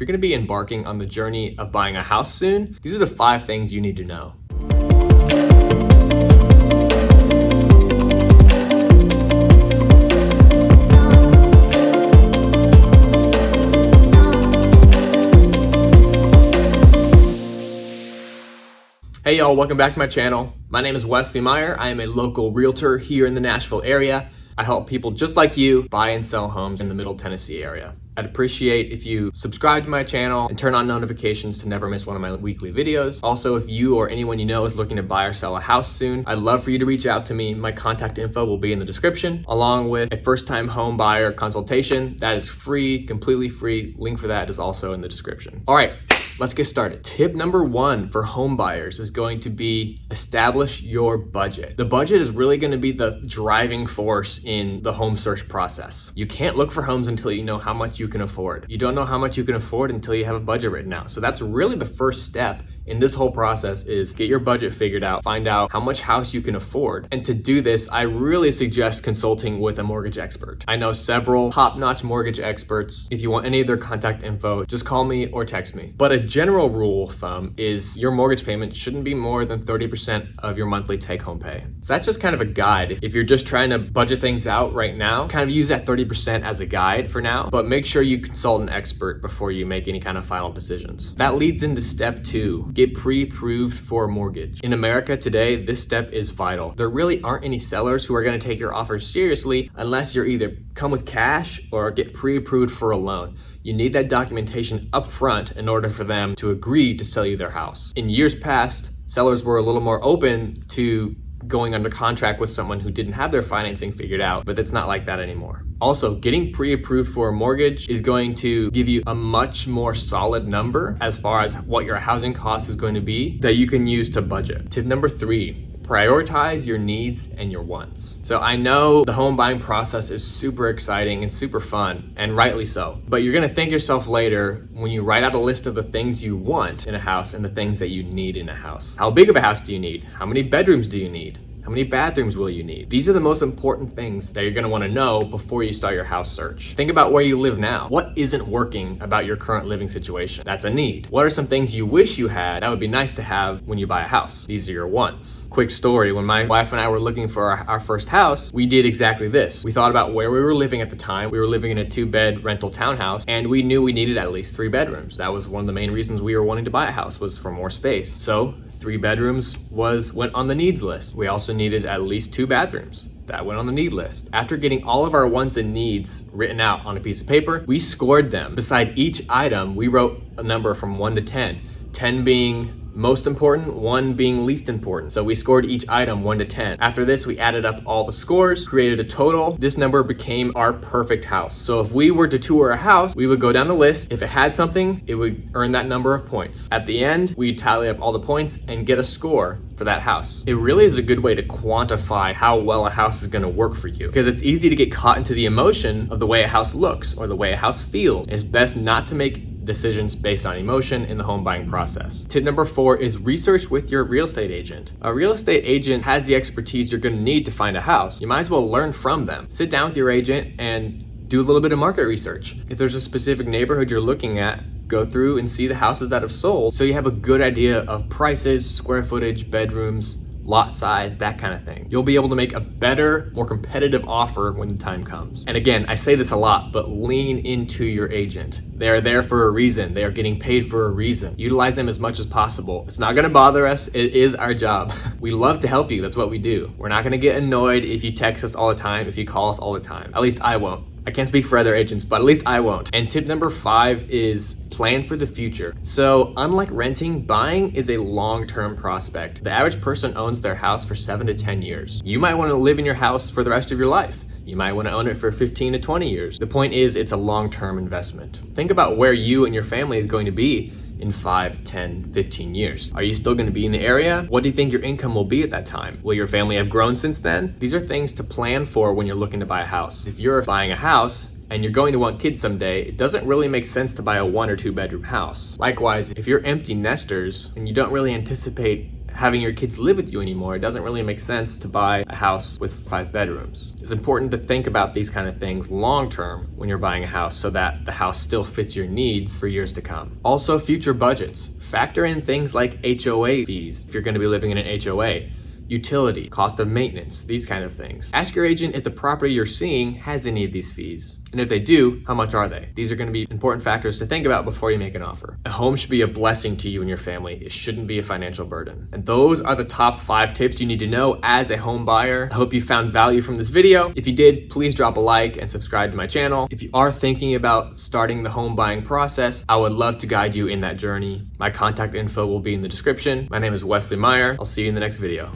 you're going to be embarking on the journey of buying a house soon, these are the 5 things you need to know. Hey y'all, welcome back to my channel. My name is Wesley Meyer. I am a local realtor here in the Nashville area. I help people just like you buy and sell homes in the Middle Tennessee area. I'd appreciate if you subscribe to my channel and turn on notifications to never miss one of my weekly videos. Also, if you or anyone you know is looking to buy or sell a house soon, I'd love for you to reach out to me. My contact info will be in the description, along with a first-time home buyer consultation. That is free, completely free. Link for that is also in the description. All right. Let's get started. Tip number 1 for home buyers is going to be establish your budget. The budget is really going to be the driving force in the home search process. You can't look for homes until you know how much you can afford. You don't know how much you can afford until you have a budget written out. So that's really the first step in this whole process is get your budget figured out, find out how much house you can afford. And to do this, I really suggest consulting with a mortgage expert. I know several top-notch mortgage experts. If you want any of their contact info, just call me or text me. But a general rule of thumb is your mortgage payment shouldn't be more than 30% of your monthly take-home pay. So that's just kind of a guide. If you're just trying to budget things out right now, kind of use that 30% as a guide for now, but make sure you consult an expert before you make any kind of final decisions. That leads into step 2. Get pre-approved for a mortgage. In America today, this step is vital. There really aren't any sellers who are going to take your offer seriously unless you're either come with cash or get pre-approved for a loan. You need that documentation up front in order for them to agree to sell you their house. In years past, sellers were a little more open to going under contract with someone who didn't have their financing figured out, but it's not like that anymore. Also, getting pre-approved for a mortgage is going to give you a much more solid number as far as what your housing cost is going to be that you can use to budget. Tip number 3. Prioritize your needs and your wants. So I know the home buying process is super exciting and super fun, and rightly so. But you're gonna thank yourself later when you write out a list of the things you want in a house and the things that you need in a house. How big of a house do you need? How many bedrooms do you need? How many bathrooms will you need? These are the most important things that you're gonna wanna know before you start your house search. Think about where you live now. What isn't working about your current living situation? That's a need. What are some things you wish you had that would be nice to have when you buy a house? These are your wants. Quick story, when my wife and I were looking for our first house, we did exactly this. We thought about where we were living at the time. We were living in a 2-bed rental townhouse, and we knew we needed at least 3 bedrooms. That was one of the main reasons we were wanting to buy a house, was for more space. So 3 bedrooms went on the needs list. We also needed at least 2 bathrooms. That went on the need list. After getting all of our wants and needs written out on a piece of paper, we scored them. Beside each item, we wrote a number from 1 to 10. 10 being most important, 1 being least important. So we scored each item 1 to 10. After this, we added up all the scores, created a total. This number became our perfect house. So if we were to tour a house, we would go down the list. If it had something, it would earn that number of points. At the end, we'd tally up all the points and get a score for that house. It really is a good way to quantify how well a house is going to work for you, because it's easy to get caught into the emotion of the way a house looks or the way a house feels. It's best not to make decisions based on emotion in the home buying process. Tip number 4 is research with your real estate agent. A real estate agent has the expertise you're going to need to find a house. You might as well learn from them. Sit down with your agent and do a little bit of market research. If there's a specific neighborhood you're looking at, go through and see the houses that have sold so you have a good idea of prices, square footage, bedrooms, lot size, that kind of thing. You'll be able to make a better, more competitive offer when the time comes. And again, I say this a lot, but lean into your agent. They are there for a reason. They are getting paid for a reason. Utilize them as much as possible. It's not gonna bother us. It is our job. We love to help you. That's what we do. We're not gonna get annoyed if you text us all the time, if you call us all the time. At least I won't. I can't speak for other agents, but at least I won't. And tip number 5 is plan for the future. So unlike renting, buying is a long-term prospect. The average person owns their house for 7 to 10 years. You might want to live in your house for the rest of your life. You might want to own it for 15 to 20 years. The point is, it's a long-term investment. Think about where you and your family is going to be in 5, 10, 15 years. Are you still going to be in the area? What do you think your income will be at that time? Will your family have grown since then? These are things to plan for when you're looking to buy a house. If you're buying a house and you're going to want kids someday, it doesn't really make sense to buy a 1 or 2 bedroom house. Likewise, if you're empty nesters and you don't really anticipate having your kids live with you anymore, it doesn't really make sense to buy a house with 5 bedrooms. It's important to think about these kind of things long term when you're buying a house so that the house still fits your needs for years to come. Also, future budgets. Factor in things like HOA fees if you're going to be living in an HOA. Utility, cost of maintenance, these kind of things. Ask your agent if the property you're seeing has any of these fees. And if they do, how much are they? These are going to be important factors to think about before you make an offer. A home should be a blessing to you and your family. It shouldn't be a financial burden. And those are the top 5 tips you need to know as a home buyer. I hope you found value from this video. If you did, please drop a like and subscribe to my channel. If you are thinking about starting the home buying process, I would love to guide you in that journey. My contact info will be in the description. My name is Wesley Meyer. I'll see you in the next video.